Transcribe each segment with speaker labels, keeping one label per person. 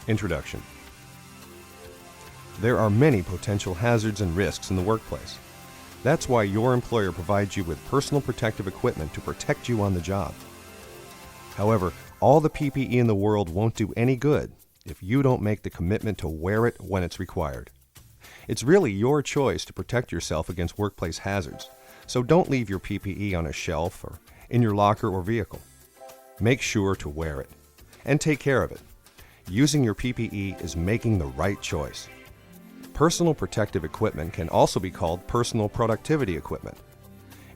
Speaker 1: Introduction. There are many potential hazards and risks in the workplace. That's why your employer provides you with personal protective equipment to protect you on the job. However, all the PPE in the world won't do any good if you don't make the commitment to wear it when it's required. It's really your choice to protect yourself against workplace hazards, so don't leave your PPE on a shelf or in your locker or vehicle. Make sure to wear it and take care of it. Using your PPE is making the right choice. Personal protective equipment can also be called personal productivity equipment.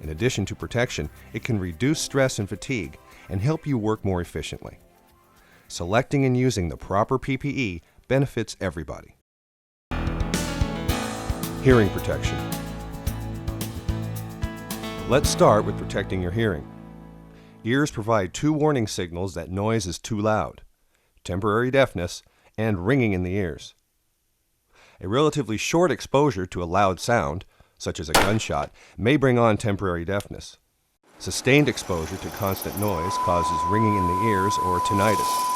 Speaker 1: In addition to protection, it can reduce stress and fatigue and help you work more efficiently. Selecting and using the proper PPE benefits everybody. Hearing protection. Let's start with protecting your hearing. Ears provide two warning signals that noise is too loud: temporary deafness and ringing in the ears. A relatively short exposure to a loud sound, such as a gunshot, may bring on temporary deafness. Sustained exposure to constant noise causes ringing in the ears or tinnitus.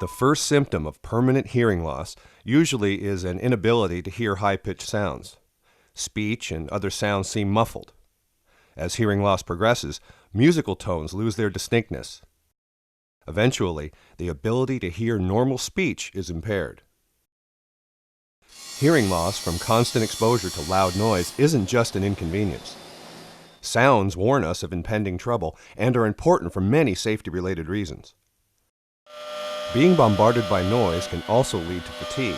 Speaker 1: The first symptom of permanent hearing loss usually is an inability to hear high-pitched sounds. Speech and other sounds seem muffled. As hearing loss progresses, musical tones lose their distinctness. Eventually, the ability to hear normal speech is impaired. Hearing loss from constant exposure to loud noise isn't just an inconvenience. Sounds warn us of impending trouble and are important for many safety-related reasons. Being bombarded by noise can also lead to fatigue,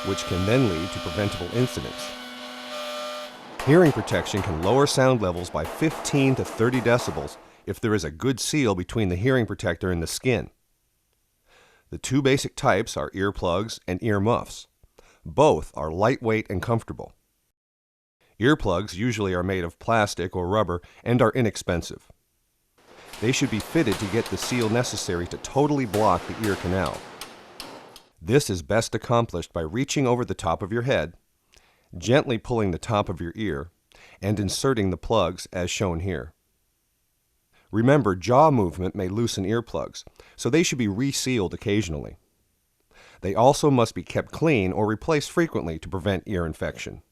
Speaker 1: which can then lead to preventable incidents. Hearing protection can lower sound levels by 15 to 30 decibels if there is a good seal between the hearing protector and the skin. The two basic types are earplugs and earmuffs. Both are lightweight and comfortable. Earplugs usually are made of plastic or rubber and are inexpensive. They should be fitted to get the seal necessary to totally block the ear canal. This is best accomplished by reaching over the top of your head, gently pulling the top of your ear, and inserting the plugs as shown here. Remember, jaw movement may loosen earplugs, so they should be resealed occasionally. They also must be kept clean or replaced frequently to prevent ear infection.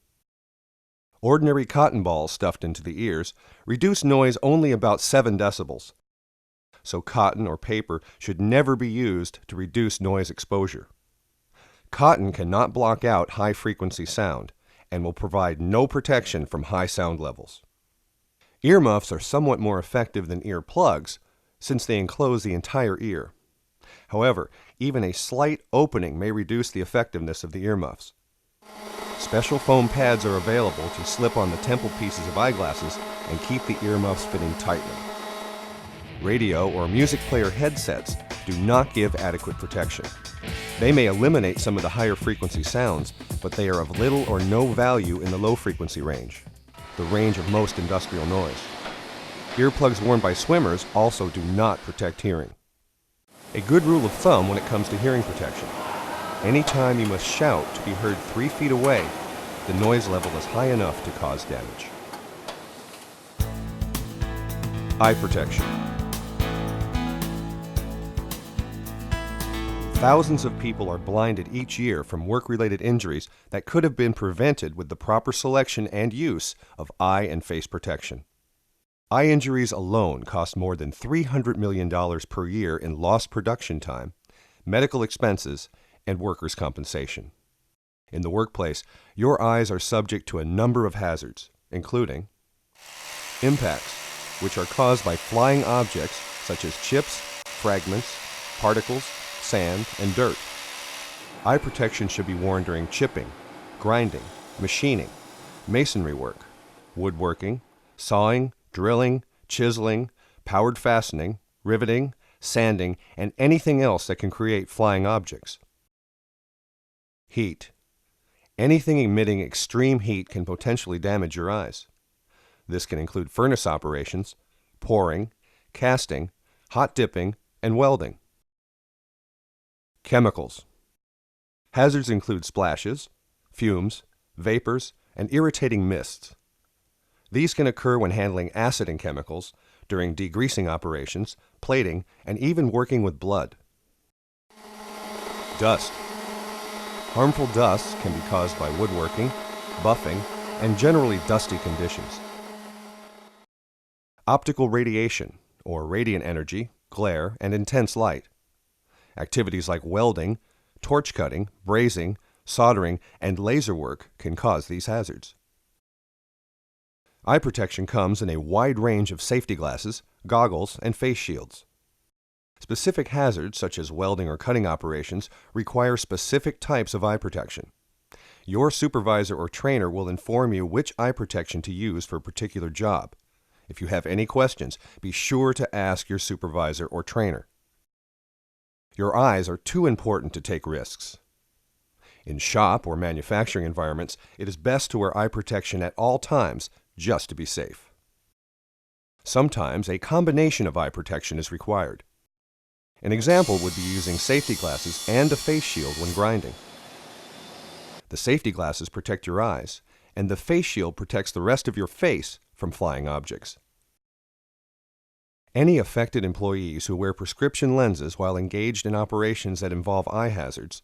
Speaker 1: Ordinary cotton balls stuffed into the ears reduce noise only about 7 decibels, so cotton or paper should never be used to reduce noise exposure. Cotton cannot block out high-frequency sound and will provide no protection from high sound levels. Earmuffs are somewhat more effective than earplugs since they enclose the entire ear. However, even a slight opening may reduce the effectiveness of the earmuffs. Special foam pads are available to slip on the temple pieces of eyeglasses and keep the earmuffs fitting tightly. Radio or music player headsets do not give adequate protection. They may eliminate some of the higher frequency sounds, but they are of little or no value in the low frequency range, the range of most industrial noise. Earplugs worn by swimmers also do not protect hearing. A good rule of thumb when it comes to hearing protection: anytime you must shout to be heard 3 feet away, the noise level is high enough to cause damage. Eye protection. Thousands of people are blinded each year from work-related injuries that could have been prevented with the proper selection and use of eye and face protection. Eye injuries alone cost more than $300 million per year in lost production time, medical expenses, and workers' compensation. In the workplace, your eyes are subject to a number of hazards, including impacts, which are caused by flying objects such as chips, fragments, particles, sand, and dirt. Eye protection should be worn during chipping, grinding, machining, masonry work, woodworking, sawing, drilling, chiseling, powered fastening, riveting, sanding, and anything else that can create flying objects. Heat. Anything emitting extreme heat can potentially damage your eyes. This can include furnace operations, pouring, casting, hot dipping, and welding. Chemicals. Hazards include splashes, fumes, vapors, and irritating mists. These can occur when handling acid and chemicals, during degreasing operations, plating, and even working with blood. Dust. Harmful dust can be caused by woodworking, buffing, and generally dusty conditions. Optical radiation, or radiant energy, glare, and intense light. Activities like welding, torch cutting, brazing, soldering, and laser work can cause these hazards. Eye protection comes in a wide range of safety glasses, goggles, and face shields. Specific hazards, such as welding or cutting operations, require specific types of eye protection. Your supervisor or trainer will inform you which eye protection to use for a particular job. If you have any questions, be sure to ask your supervisor or trainer. Your eyes are too important to take risks. In shop or manufacturing environments, it is best to wear eye protection at all times just to be safe. Sometimes a combination of eye protection is required. An example would be using safety glasses and a face shield when grinding. The safety glasses protect your eyes, and the face shield protects the rest of your face from flying objects. Any affected employees who wear prescription lenses while engaged in operations that involve eye hazards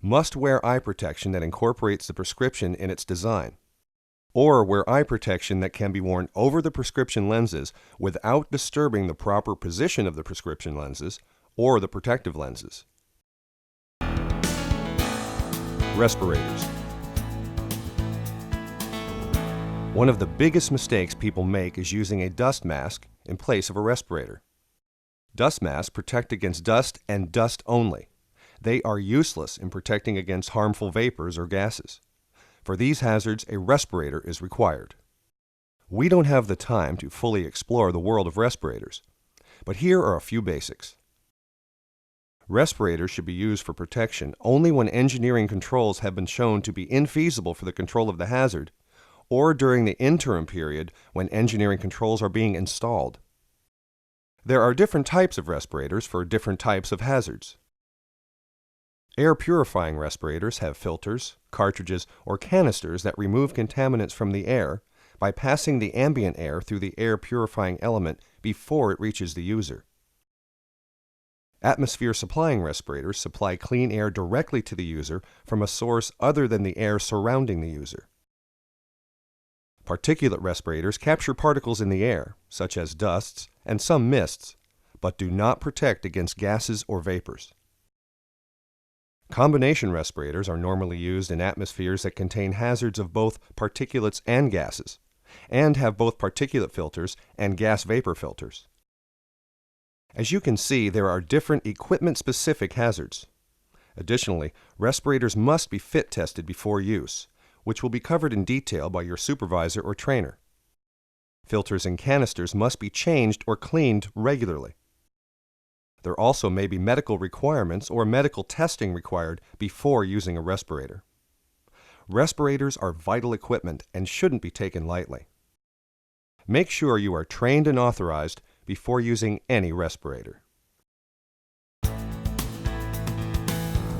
Speaker 1: must wear eye protection that incorporates the prescription in its design, or wear eye protection that can be worn over the prescription lenses without disturbing the proper position of the prescription lenses or the protective lenses. Respirators. One of the biggest mistakes people make is using a dust mask in place of a respirator. Dust masks protect against dust and dust only. They are useless in protecting against harmful vapors or gases. For these hazards, a respirator is required. We don't have the time to fully explore the world of respirators, but here are a few basics. Respirators should be used for protection only when engineering controls have been shown to be infeasible for the control of the hazard, or during the interim period when engineering controls are being installed. There are different types of respirators for different types of hazards. Air purifying respirators have filters, cartridges, or canisters that remove contaminants from the air by passing the ambient air through the air purifying element before it reaches the user. Atmosphere supplying respirators supply clean air directly to the user from a source other than the air surrounding the user. Particulate respirators capture particles in the air, such as dusts and some mists, but do not protect against gases or vapors. Combination respirators are normally used in atmospheres that contain hazards of both particulates and gases, and have both particulate filters and gas vapor filters. As you can see, there are different equipment-specific hazards. Additionally, respirators must be fit tested before use, which will be covered in detail by your supervisor or trainer. Filters and canisters must be changed or cleaned regularly. There also may be medical requirements or medical testing required before using a respirator. Respirators are vital equipment and shouldn't be taken lightly. Make sure you are trained and authorized before using any respirator.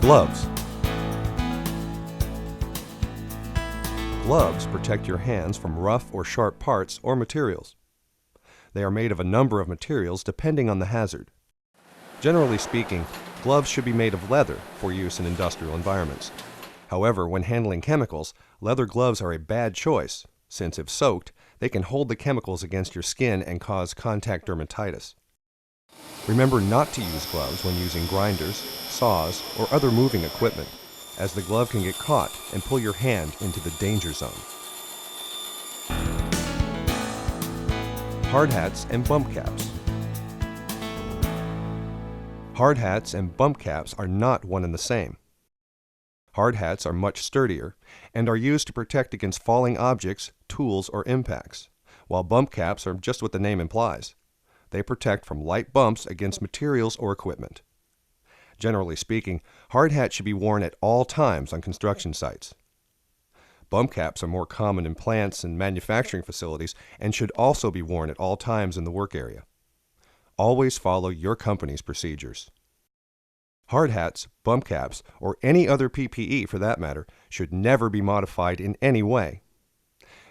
Speaker 1: Gloves. Gloves protect your hands from rough or sharp parts or materials. They are made of a number of materials depending on the hazard. Generally speaking, gloves should be made of leather for use in industrial environments. However, when handling chemicals, leather gloves are a bad choice, since if soaked, they can hold the chemicals against your skin and cause contact dermatitis. Remember not to use gloves when using grinders, saws, or other moving equipment, as the glove can get caught and pull your hand into the danger zone. Hard hats and bump caps. Hard hats and bump caps are not one and the same. Hard hats are much sturdier and are used to protect against falling objects, tools, or impacts, while bump caps are just what the name implies. They protect from light bumps against materials or equipment. Generally speaking, hard hats should be worn at all times on construction sites. Bump caps are more common in plants and manufacturing facilities and should also be worn at all times in the work area. Always follow your company's procedures. Hard hats, bump caps, or any other PPE for that matter, should never be modified in any way.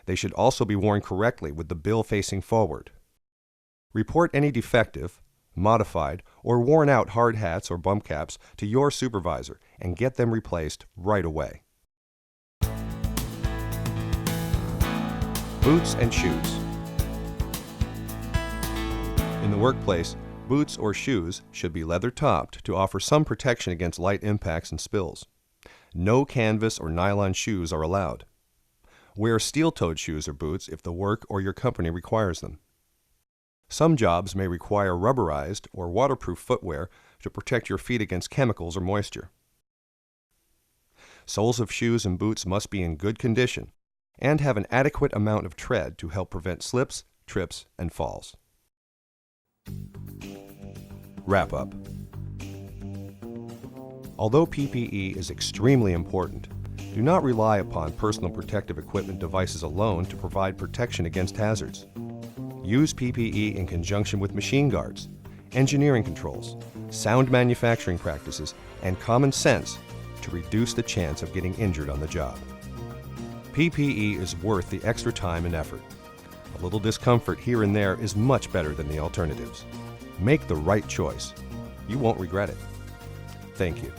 Speaker 1: They should also be worn correctly with the bill facing forward. Report any defective, modified, or worn out hard hats or bump caps to your supervisor and get them replaced right away. Boots and shoes. In the workplace, boots or shoes should be leather-topped to offer some protection against light impacts and spills. No canvas or nylon shoes are allowed. Wear steel-toed shoes or boots if the work or your company requires them. Some jobs may require rubberized or waterproof footwear to protect your feet against chemicals or moisture. Soles of shoes and boots must be in good condition and have an adequate amount of tread to help prevent slips, trips, and falls. Wrap up. Although PPE is extremely important, do not rely upon personal protective equipment devices alone to provide protection against hazards. Use PPE in conjunction with machine guards, engineering controls, sound manufacturing practices, and common sense to reduce the chance of getting injured on the job. PPE is worth the extra time and effort. A little discomfort here and there is much better than the alternatives. Make the right choice. You won't regret it. Thank you.